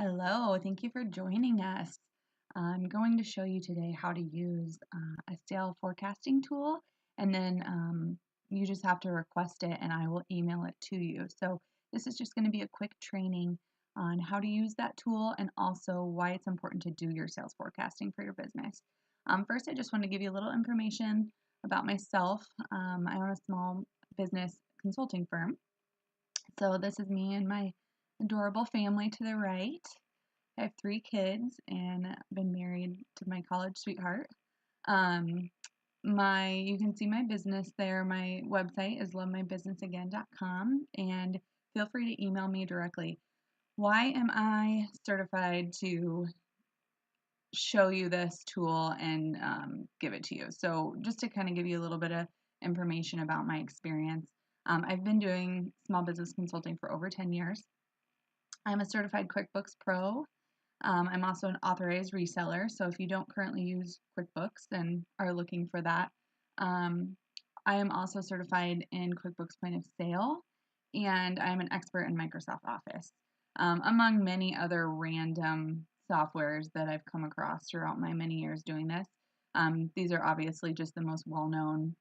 Hello, thank you for joining us. I'm going to show you today how to use a sale forecasting tool, and then you just have to request it and I will email it to you. So this is just going to be a quick training on how to use that tool and also why it's important to do your sales forecasting for your business. First, I just want to give you a little information about myself. I own a small business consulting firm. So this is me and my adorable family to the right. I have three kids and I've been married to my college sweetheart. Um, you can see my business there. My website is lovemybusinessagain.com and feel free to email me directly. Why am I certified to show you this tool and give it to you? So just to kind of give you a little bit of information about my experience. I've been doing small business consulting for over 10 years. I'm a certified QuickBooks Pro. I'm also an authorized reseller, so if you don't currently use QuickBooks and are looking for that, I am also certified in QuickBooks Point of Sale, and I'm an expert in Microsoft Office, among many other random softwares that I've come across throughout my many years doing this. These are obviously just the most well-known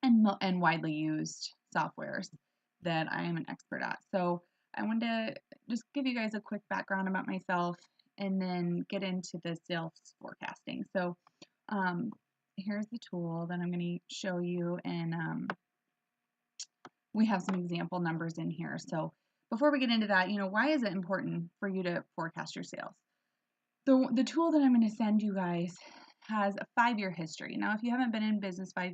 and widely used softwares that I am an expert at. So I wanted to just give you guys a quick background about myself and then get into the sales forecasting. So um, here's the tool that I'm going to show you, and we have some example numbers in here. So before we get into that, why is it important for you to forecast your sales? The tool that I'm going to send you guys has a 5-year history. Now, if you haven't been in business by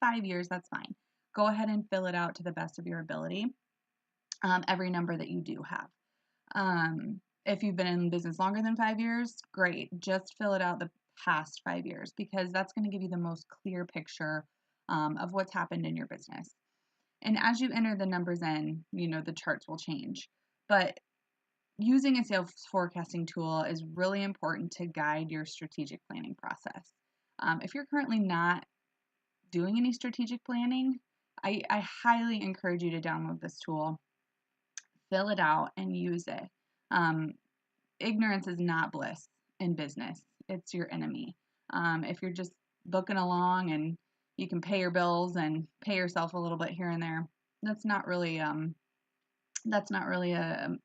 5 years, that's fine. Go ahead and fill it out to the best of your ability, every number that you do have. If you've been in business longer than 5 years, great. Just fill it out the past 5 years because that's going to give you the most clear picture of what's happened in your business. And as you enter the numbers in, the charts will change. But using a sales forecasting tool is really important to guide your strategic planning process. If you're currently not doing any strategic planning, I highly encourage you to download this tool, fill it out, and use it. Ignorance is not bliss in business. It's your enemy. If you're just booking along and you can pay your bills and pay yourself a little bit here and there, that's not really a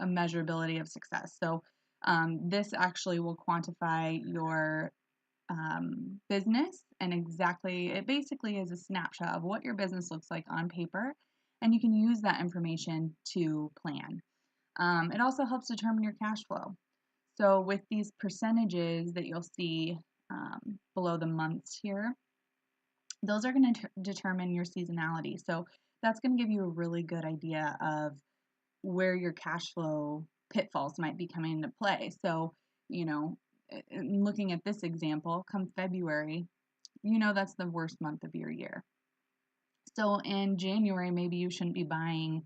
measurability of success. So this actually will quantify your business, and it basically is a snapshot of what your business looks like on paper, and you can use that information to plan. It also helps determine your cash flow. So with these percentages that you'll see below the months here, those are going to determine your seasonality. So that's going to give you a really good idea of where your cash flow pitfalls might be coming into play. So, looking at this example, come February, that's the worst month of your year. So in January, maybe you shouldn't be buying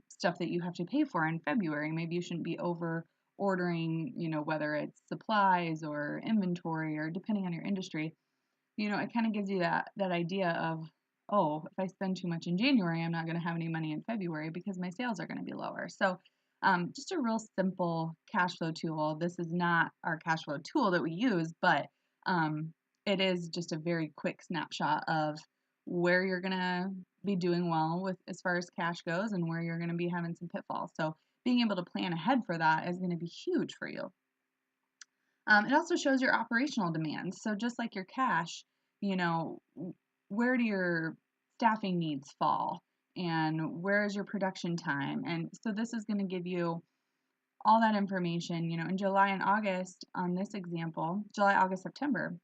stuff that you have to pay for in February. Maybe you shouldn't be over ordering, whether it's supplies or inventory or depending on your industry. It kind of gives you that idea of, oh, if I spend too much in January, I'm not going to have any money in February because my sales are going to be lower. So just a real simple cash flow tool. This is not our cash flow tool that we use, but it is just a very quick snapshot of where you're going to be doing well with as far as cash goes and where you're going to be having some pitfalls. So being able to plan ahead for that is going to be huge for you. It also shows your operational demands. So just like your cash, where do your staffing needs fall? And where is your production time? And so this is going to give you all that information, in July and August on this example, July, August, September,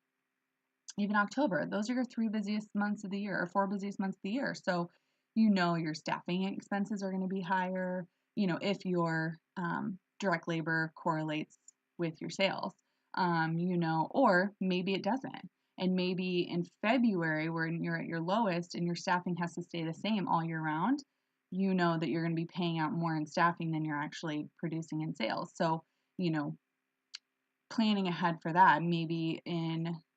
even October. Those are your 3 busiest months of the year or 4 busiest months of the year. So your staffing expenses are going to be higher, if your direct labor correlates with your sales, or maybe it doesn't. And maybe in February, when you're at your lowest and your staffing has to stay the same all year round, that you're going to be paying out more in staffing than you're actually producing in sales. So, planning ahead for that, maybe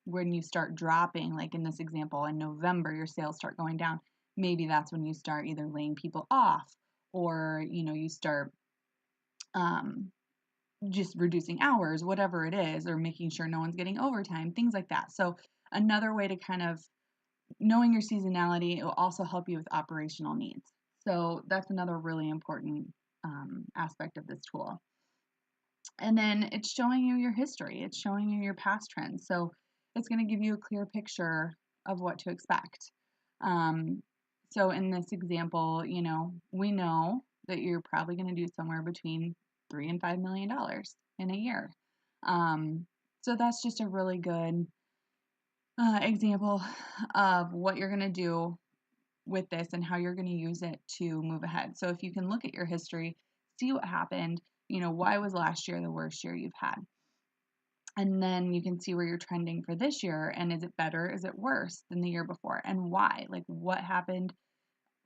when you start dropping, like in this example, in November, your sales start going down, maybe that's when you start either laying people off or, you start just reducing hours, whatever it is, or making sure no one's getting overtime, things like that. So another way to kind of knowing your seasonality, it will also help you with operational needs. So that's another really important aspect of this tool. And then it's showing you your history. It's showing you your past trends. So it's going to give you a clear picture of what to expect. So in this example, we know that you're probably going to do somewhere between $3 and $5 million in a year. So that's just a really good example of what you're going to do with this and how you're going to use it to move ahead. So if you can look at your history, see what happened, why was last year the worst year you've had? And then you can see where you're trending for this year, and is it better, is it worse than the year before, and why? Like, what happened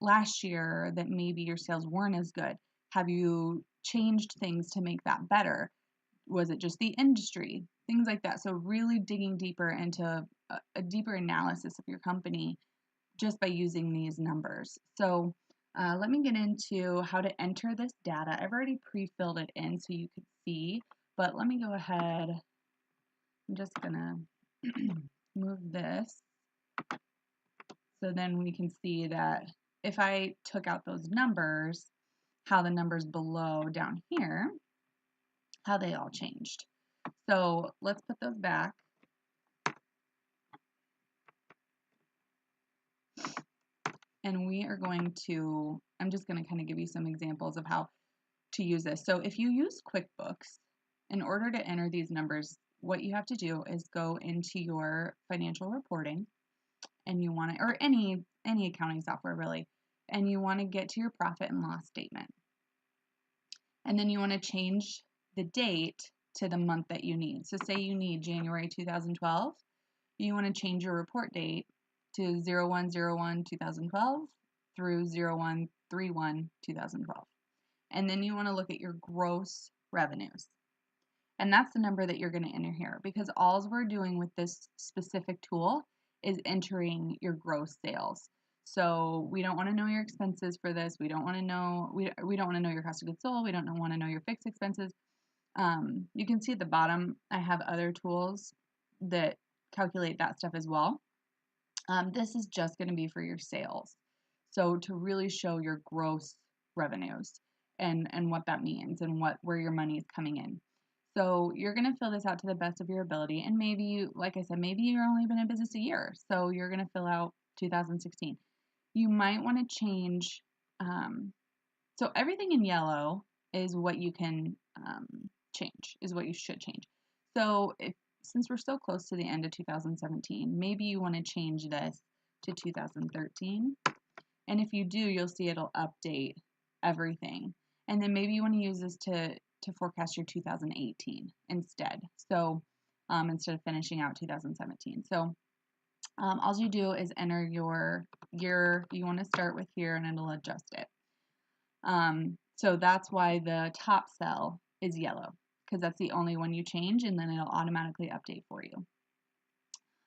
last year that maybe your sales weren't as good? Have you changed things to make that better? Was it just the industry? Things like that. So really digging deeper into a deeper analysis of your company just by using these numbers. So let me get into how to enter this data. I've already pre-filled it in so you could see, but let me go ahead. I'm just gonna move this so then we can see that if I took out those numbers, how the numbers below down here, how they all changed. So let's put those back. And we are going to, I'm just going to kind of give you some examples of how to use this. So if you use QuickBooks, in order to enter these numbers, what you have to do is go into your financial reporting, and you want to, or any accounting software really, and you want to get to your profit and loss statement. And then you want to change the date to the month that you need. So say you need January 2012, you want to change your report date to 01/01/2012 through 01/31/2012. And then you want to look at your gross revenues. And that's the number that you're going to enter here, because all we're doing with this specific tool is entering your gross sales. So we don't want to know your expenses for this. We don't want to know we don't want to know your cost of goods sold. We don't want to know your fixed expenses. You can see at the bottom I have other tools that calculate that stuff as well. This is just going to be for your sales. So to really show your gross revenues and what that means and where your money is coming in. So you're going to fill this out to the best of your ability. And maybe you, like I said, maybe you've only been in business a year. So you're going to fill out 2016. You might want to change. So everything in yellow is what you can change, is what you should change. So since we're so close to the end of 2017, maybe you want to change this to 2013. And if you do, you'll see it'll update everything. And then maybe you want to use this to forecast your 2018 instead. So instead of finishing out 2017. So all you do is enter your year you want to start with here, and it'll adjust it. So that's why the top cell is yellow, because that's the only one you change, and then it'll automatically update for you.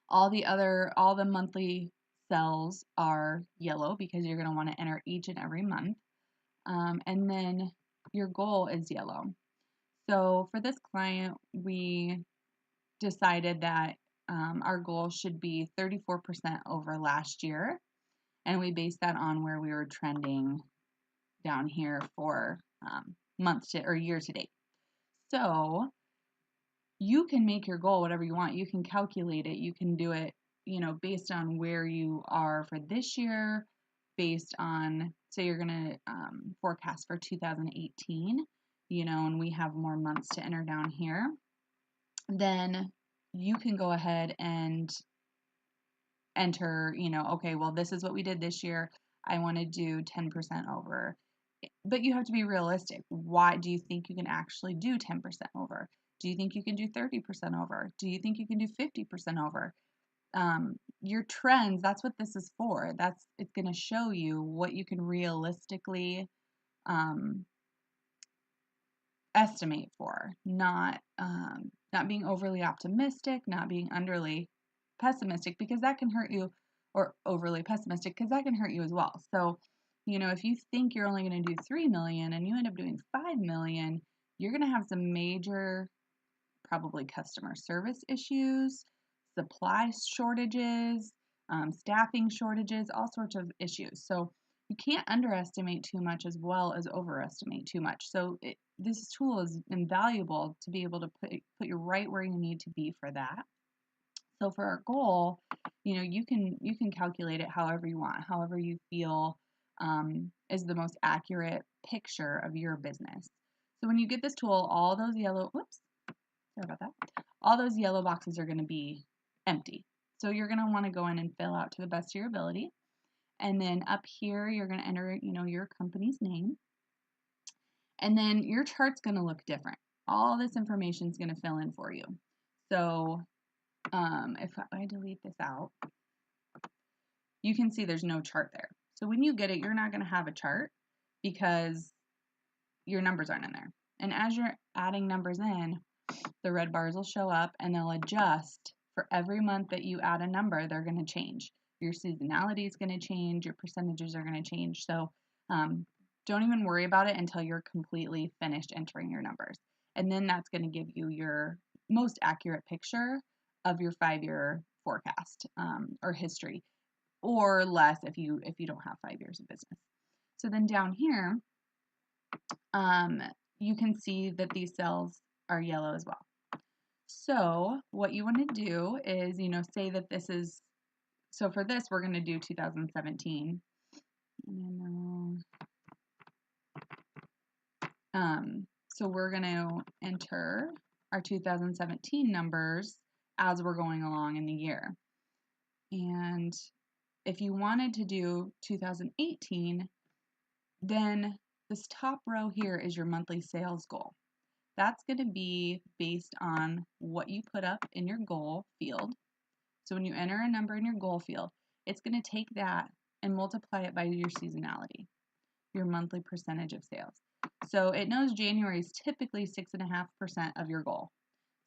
All the monthly cells are yellow because you're going to want to enter each and every month. And then your goal is yellow. So for this client, we decided that our goal should be 34% over last year, and we based that on where we were trending down here for year to date. So you can make your goal whatever you want. You can calculate it. You can do it, based on where you are for this year, based on, say you're going to forecast for 2018, and we have more months to enter down here. Then you can go ahead and enter, okay, well, this is what we did this year. I want to do 10% over. But you have to be realistic. Why do you think you can actually do 10% over? Do you think you can do 30% over? Do you think you can do 50% over? Your trends, that's what this is for. It's going to show you what you can realistically estimate for, not being overly optimistic, not being underly pessimistic, because that can hurt you, or overly pessimistic, because that can hurt you as well. So, if you think you're only going to do 3 million and you end up doing 5 million, you're going to have some major, probably customer service issues, supply shortages, staffing shortages, all sorts of issues. So you can't underestimate too much as well as overestimate too much. So this tool is invaluable to be able to put you right where you need to be for that. So for our goal, you can calculate it however you want, however you feel is the most accurate picture of your business. So when you get this tool, all those yellow, whoops, sorry about that. All those yellow boxes are going to be empty. So you're going to want to go in and fill out to the best of your ability. And then up here, you're going to enter, your company's name. And then your chart's going to look different. All this information is going to fill in for you. So if I delete this out, you can see there's no chart there. So when you get it, you're not going to have a chart because your numbers aren't in there. And as you're adding numbers in, the red bars will show up and they'll adjust for every month that you add a number. They're going to change. Your seasonality is going to change. Your percentages are going to change. So don't even worry about it until you're completely finished entering your numbers. And then that's going to give you your most accurate picture of your 5-year forecast or history, or less if you don't have 5 years of business. So then down here, you can see that these cells are yellow as well. So what you want to do is, say that this is, so for this, we're going to do 2017. So we're going to enter our 2017 numbers as we're going along in the year. And if you wanted to do 2018, then this top row here is your monthly sales goal. That's going to be based on what you put up in your goal field. So when you enter a number in your goal field, it's going to take that and multiply it by your seasonality, your monthly percentage of sales. So it knows January is typically 6.5% of your goal.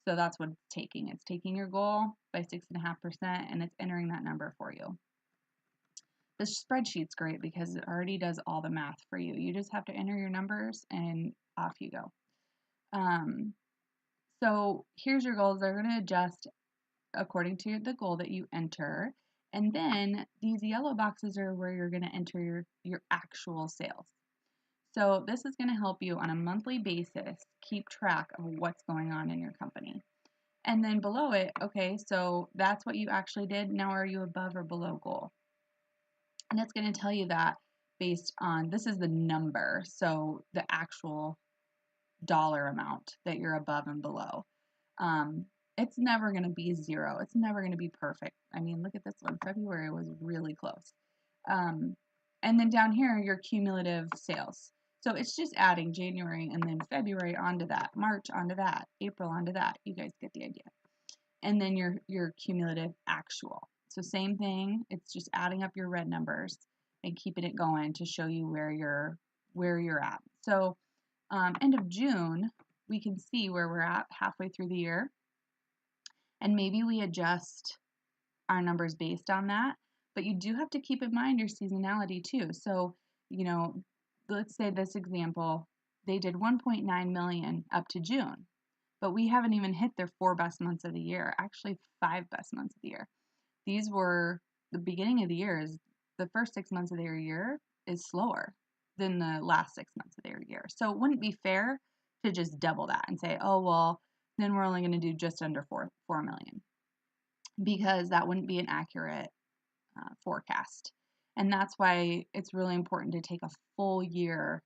So that's what it's taking. It's taking your goal by 6.5% and it's entering that number for you. This spreadsheet's great because it already does all the math for you. You just have to enter your numbers and off you go. So here's your goals. They're going to adjust according to the goal that you enter. And then these yellow boxes are where you're going to enter your actual sales. So this is going to help you on a monthly basis keep track of what's going on in your company. And then below it, okay, so that's what you actually did. Now are you above or below goal? And it's going to tell you that based on, this is the number, so the actual dollar amount that you're above and below. It's never going to be 0. It's never going to be perfect. I mean, look at this one. February was really close. And then down here, your cumulative sales. So it's just adding January and then February onto that, March onto that, April onto that. You guys get the idea. And then your cumulative actual. So same thing. It's just adding up your red numbers and keeping it going to show you where you're at. So end of June, we can see where we're at halfway through the year. And maybe we adjust our numbers based on that. But you do have to keep in mind your seasonality too. So, let's say this example, they did 1.9 million up to June, but we haven't even hit their 4 best months of the year, actually 5 best months of the year. These were the beginning of the year. Is the first 6 months of their year is slower than the last 6 months of their year. So it wouldn't be fair to just double that and say, oh, well, then we're only going to do just under 4 million, because that wouldn't be an accurate forecast. And that's why it's really important to take a full year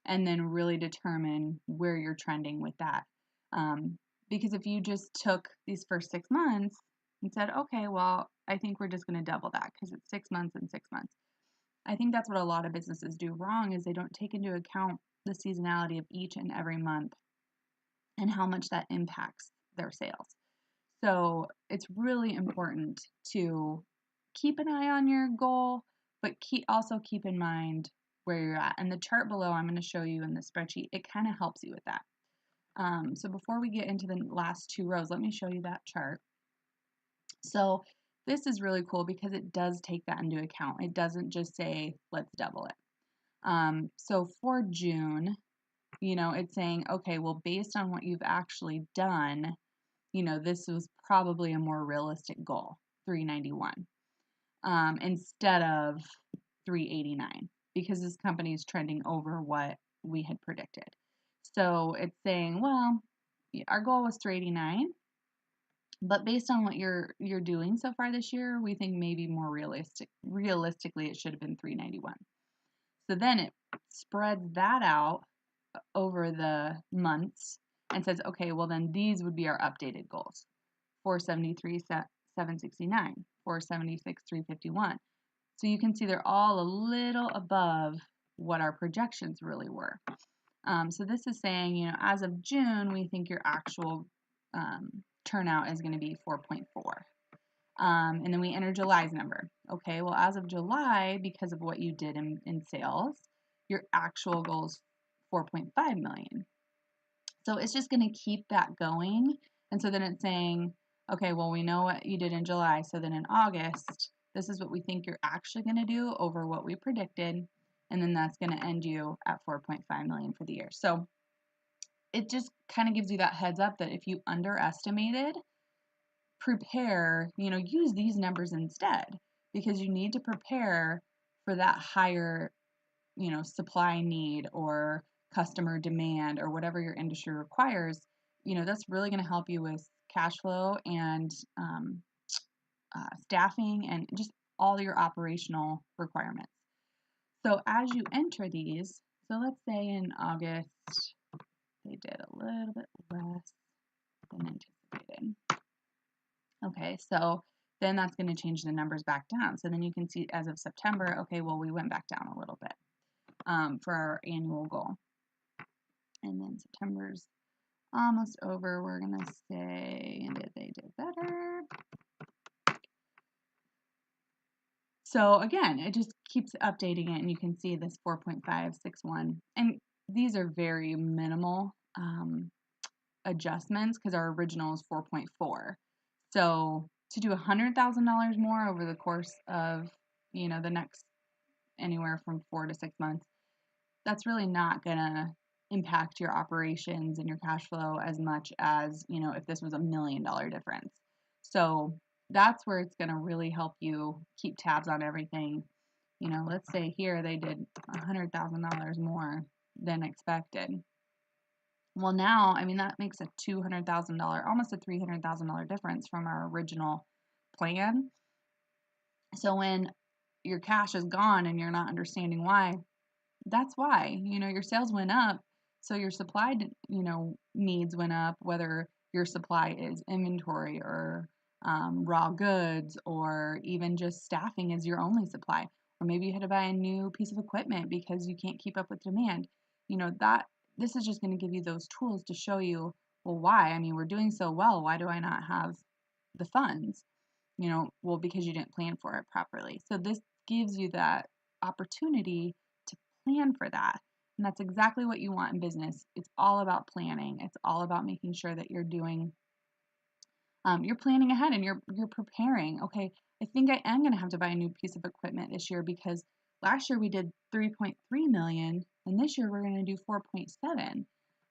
and then really determine where you're trending with that. Because if you just took these first 6 months and said, okay, well, I think we're just going to double that because it's 6 months and 6 months. I think that's what a lot of businesses do wrong, is they don't take into account the seasonality of each and every month and how much that impacts their sales. So it's really important to keep an eye on your goal, but also keep in mind where you're at. And the chart below, I'm going to show you in the spreadsheet, it kind of helps you with that. So before we get into the last 2 rows, let me show you that chart. So this is really cool because it does take that into account. It doesn't just say, let's double it. So for June, it's saying, okay, well, based on what you've actually done, this was probably a more realistic goal, 391, instead of 389, because this company is trending over what we had predicted. So it's saying, well, our goal was 389, but based on what you're doing so far this year, we think maybe more realistically it should have been 391. So then it spreads that out over the months and says, okay, well then these would be our updated goals. 473, 769, 476, 351. So you can see they're all a little above what our projections really were. So this is saying, as of June, we think your actual turnout is going to be 4.4. And then we enter July's number. Okay, well, as of July, because of what you did in sales, your actual goal is 4.5 million. So it's just going to keep that going. And so then it's saying, okay, well, we know what you did in July. So then in August, this is what we think you're actually going to do over what we predicted. And then that's going to end you at 4.5 million for the year. So it just kind of gives you that heads up that if you underestimated, prepare, use these numbers instead, because you need to prepare for that higher, supply need or customer demand or whatever your industry requires. That's really going to help you with cash flow and staffing and just all your operational requirements. So as you enter these, so let's say in August, they did a little bit less than anticipated. Okay, so then that's going to change the numbers back down. So then you can see as of September, okay, well, we went back down a little bit for our annual goal. And then September's almost over. We're going to say that they did better. So again, it just keeps updating it, and you can see this 4.561. And these are very minimal adjustments because our original is 4.4. So to do $100,000 more over the course of, the next anywhere from 4 to 6 months, that's really not going to impact your operations and your cash flow as much as, if this was $1 million difference. So that's where it's going to really help you keep tabs on everything. Let's say here they did $100,000 more than expected. Well, now, that makes a $200,000, almost a $300,000 difference from our original plan. So when your cash is gone and you're not understanding why, that's why. Your sales went up, so your supply, needs went up, whether your supply is inventory or raw goods, or even just staffing is your only supply. Or maybe you had to buy a new piece of equipment because you can't keep up with demand. This is just going to give you those tools to show you, well, why? We're doing so well. Why do I not have the funds? Well, because you didn't plan for it properly. So this gives you that opportunity to plan for that. And that's exactly what you want in business. It's all about planning. It's all about making sure that you're doing, you're planning ahead and you're preparing. Okay, I think I am going to have to buy a new piece of equipment this year because last year we did 3.3 million and this year we're going to do 4.7.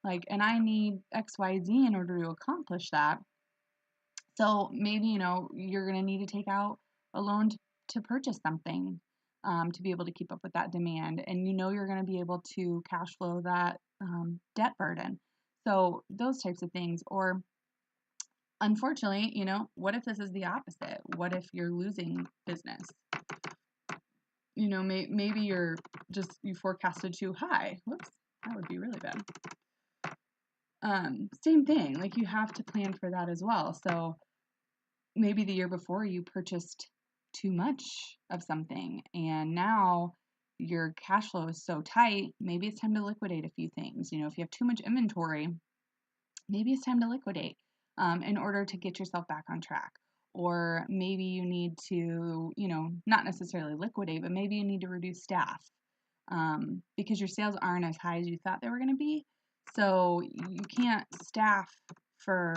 And I need XYZ in order to accomplish that. So maybe, you're going to need to take out a loan to purchase something to be able to keep up with that demand. And you're going to be able to cash flow that debt burden. So those types of things. Or unfortunately, what if this is the opposite? What if you're losing business? Maybe you forecasted too high. Whoops, that would be really bad. Same thing, you have to plan for that as well. So maybe the year before you purchased too much of something and now your cash flow is so tight, maybe it's time to liquidate a few things. If you have too much inventory, maybe it's time to liquidate in order to get yourself back on track. Or maybe you need to, not necessarily liquidate, but maybe you need to reduce staff because your sales aren't as high as you thought they were going to be. So you can't staff for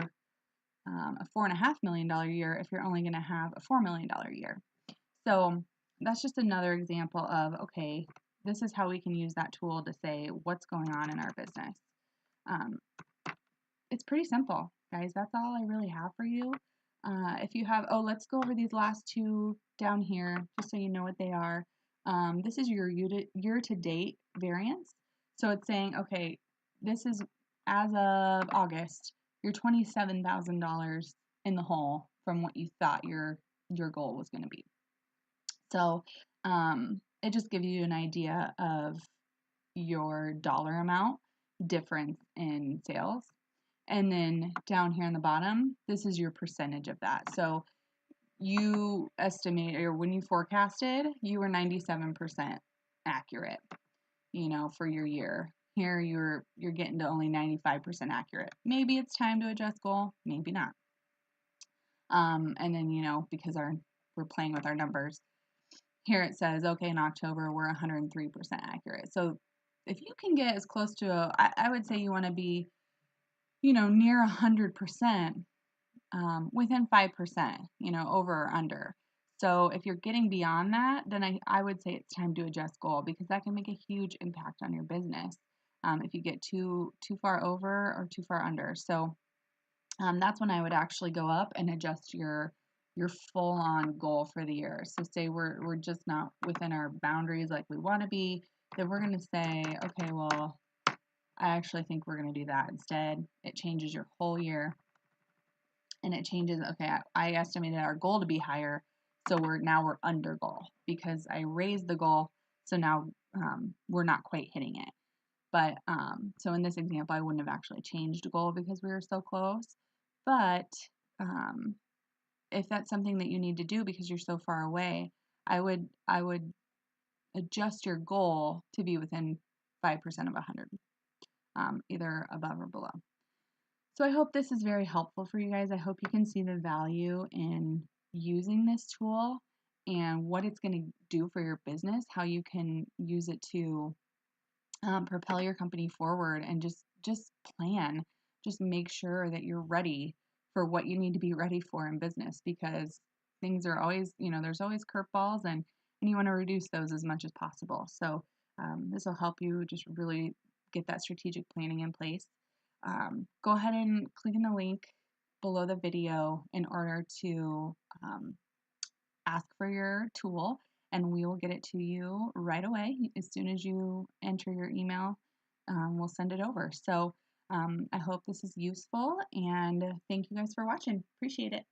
a $4.5 million year if you're only going to have a $4 million year. So that's just another example of, okay, this is how we can use that tool to say what's going on in our business. Um, it's pretty simple, guys. That's all I really have for you. If you have, let's go over these last two down here, just so you know what they are. This is your year-to-date variance. So it's saying, okay, this is as of August, you're $27,000 in the hole from what you thought your goal was going to be. So it just gives you an idea of your dollar amount difference in sales. And then down here on the bottom, this is your percentage of that. So you estimate, or when you forecasted, you were 97% accurate, for your year. Here you're getting to only 95% accurate. Maybe it's time to adjust goal, maybe not. And then, because we're playing with our numbers, here it says, okay, in October, we're 103% accurate. So if you can get as close to, I would say you want to be, near 100%, within 5%, over or under. So if you're getting beyond that, then I would say it's time to adjust goal, because that can make a huge impact on your business if you get too far over or too far under. So that's when I would actually go up and adjust your full-on goal for the year. So say we're just not within our boundaries like we want to be, then we're going to say, okay, well, I actually think we're going to do that instead. It changes your whole year, and it changes, okay, I estimated our goal to be higher, so we're under goal because I raised the goal, so now we're not quite hitting it. But so in this example, I wouldn't have actually changed goal because we were so close. But if that's something that you need to do because you're so far away, I would adjust your goal to be within 5% of 100, either above or below. So I hope this is very helpful for you guys. I hope you can see the value in using this tool and what it's going to do for your business, how you can use it to propel your company forward, and just plan. Just make sure that you're ready for what you need to be ready for in business, because things are always, there's always curveballs, and you want to reduce those as much as possible. So this will help you just really get that strategic planning in place. Go ahead and click in the link below the video in order to ask for your tool, and we will get it to you right away. As soon as you enter your email, we'll send it over. So I hope this is useful, and thank you guys for watching. Appreciate it.